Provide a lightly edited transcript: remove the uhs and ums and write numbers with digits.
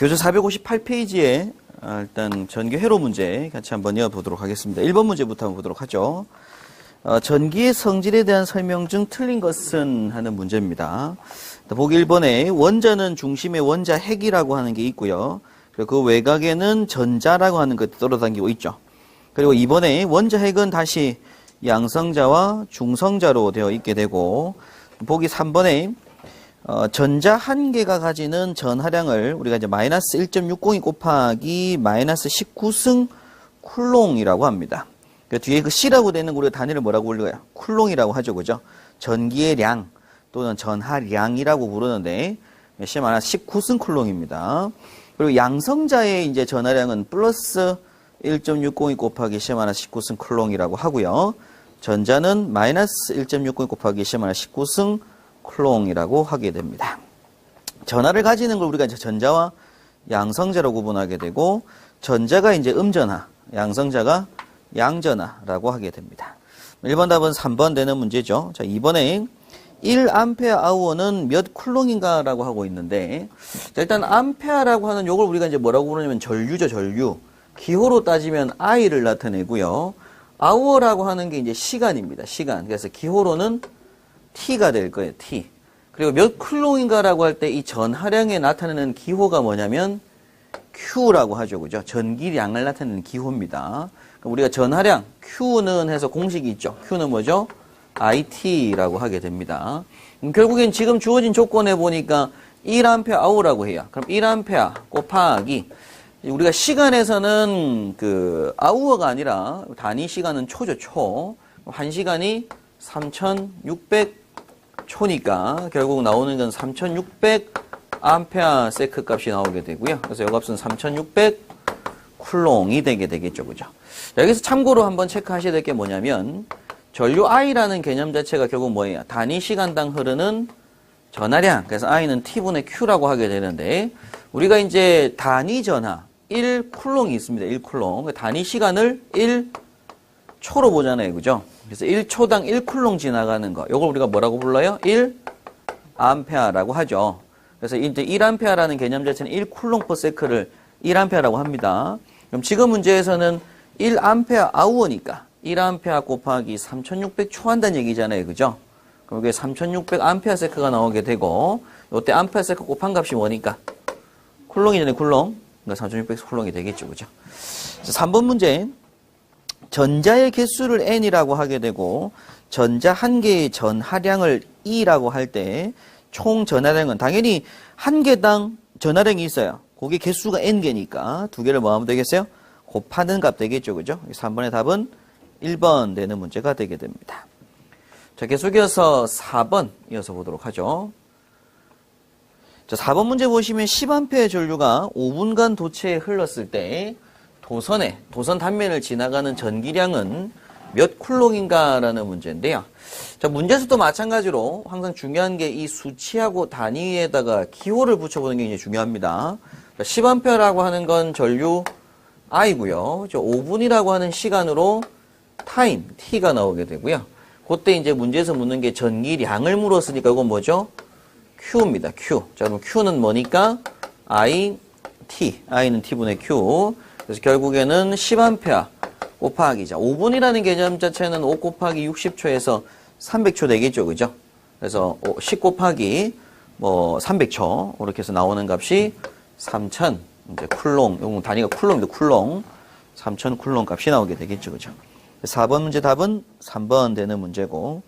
교재 458페이지에 일단 전기 회로 문제 같이 한번 이어보도록 하겠습니다. 1번 문제부터 한번 보도록 하죠. 전기의 성질에 대한 설명 중 틀린 것은 하는 문제입니다. 보기 1번에 원자는 중심에 원자 핵이라고 하는 게 있고요. 그리고 그 외곽에는 전자라고 하는 것이 떨어당기고 있죠. 그리고 2번에 원자 핵은 다시 양성자와 중성자로 되어 있게 되고, 보기 3번에 전자 한 개가 가지는 전하량을 우리가 이제 마이너스 1.602 곱하기 마이너스 19승 쿨롱이라고 합니다. 그 뒤에 그 C라고 되는 우리가 단위를 뭐라고 불러요? 쿨롱이라고 하죠, 그죠? 전기의 량 또는 전하량이라고 부르는데 C 마이너스 19승 쿨롱입니다. 그리고 양성자의 이제 전하량은 플러스 1.602 곱하기 C 마이너스 19승 쿨롱이라고 하고요. 전자는 마이너스 1.602 곱하기 C 마이너스 19승 쿨롱이라고 하게 됩니다. 전하를 가지는 걸 우리가 이제 전자와 양성자로 구분하게 되고, 전자가 이제 음전하, 양성자가 양전하라고 하게 됩니다. 1번 답은 3번 되는 문제죠. 자, 2번에 1A는 몇 쿨롱인가 라고 하고 있는데, 자, 일단 암페아라고 하는 요걸 우리가 이제 뭐라고 부르냐면 전류죠, 전류. 기호로 따지면 I를 나타내고요. 아워라고 하는 게 이제 시간입니다, 시간. 그래서 기호로는 T가 될 거예요, T. 그리고 몇 쿨롱인가라고 할 때 이 전하량에 나타내는 기호가 뭐냐면 Q라고 하죠, 그죠? 전기량을 나타내는 기호입니다. 그럼 우리가 전하량 Q는 해서 공식이 있죠. Q는 뭐죠? IT라고 하게 됩니다. 결국엔 지금 주어진 조건에 보니까 1A 해요. 그럼 1A 곱하기 우리가 시간에서는 그 아우어가 아니라 단위 시간은 초죠, 초. 1시간이 3600 초니까 결국 나오는 건 3600 암페아 세크 값이 나오게 되고요. 그래서 이 값은 3600 쿨롱이 되게 되겠죠, 그죠? 자, 여기서 참고로 한번 체크하셔야 될 게 뭐냐면 전류 I라는 개념 자체가 결국 뭐예요? 단위 시간당 흐르는 전하량. 그래서 I는 T분의 Q라고 하게 되는데, 우리가 이제 단위 전하 1쿨롱이 있습니다. 1쿨롱. 단위 시간을 1초로 보잖아요, 그죠? 그래서 1초당 1쿨롱 지나가는 거, 이걸 우리가 뭐라고 불러요? 1A라고 하죠. 그래서 이제 1A라는 개념 자체는 1쿨롱 퍼 세크를 1A라고 합니다. 그럼 지금 문제에서는 1A 아우어니까 1A 곱하기 3600 초한다는 얘기잖아요, 그죠? 그럼 이게 3600 암페아 세크가 나오게 되고, 이때 암페아 세크 곱한 값이 뭐니까? 쿨롱이잖아요, 쿨롱. 그러니까 3600 쿨롱이 되겠죠, 그죠? 3번 문제. 전자의 개수를 n이라고 하게 되고, 전자 한 개의 전하량을 E라고 할 때 총 전하량은 당연히 한 개당 전하량이 있어요. 그게 개수가 n개니까 두 개를 뭐 하면 되겠어요? 곱하는 값 되겠죠, 그죠? 3번의 답은 1번 되는 문제가 되게 됩니다. 자, 계속해서 4번 이어서 보도록 하죠. 자, 4번 문제 보시면 10A의 전류가 5분간 도체에 흘렀을 때 도선 단면을 지나가는 전기량은 몇 쿨롱인가라는 문제인데요. 자, 문제에서도 마찬가지로 항상 중요한 게 이 수치하고 단위에다가 기호를 붙여보는 게 굉장히 중요합니다. 10A라고 하는 건 전류 I고요. 5분이라고 하는 시간으로 타임, T가 나오게 되고요. 그때 이제 문제에서 묻는 게 전기량을 물었으니까 이건 뭐죠? Q입니다, Q. 자, 그럼 Q는 뭐니까? IT. I는 T분의 Q. 그래서 결국에는 10A 곱하기, 자, 5분이라는 개념 자체는 5 곱하기 60초에서 300초 되겠죠, 그죠? 그래서 10 곱하기 300초 이렇게 해서 나오는 값이 3000 이제 쿨롱, 요거 단위가 쿨롱입니다, 쿨롱. 3000 쿨롱 값이 나오게 되겠죠, 그죠? 4번 문제 답은 3번 되는 문제고,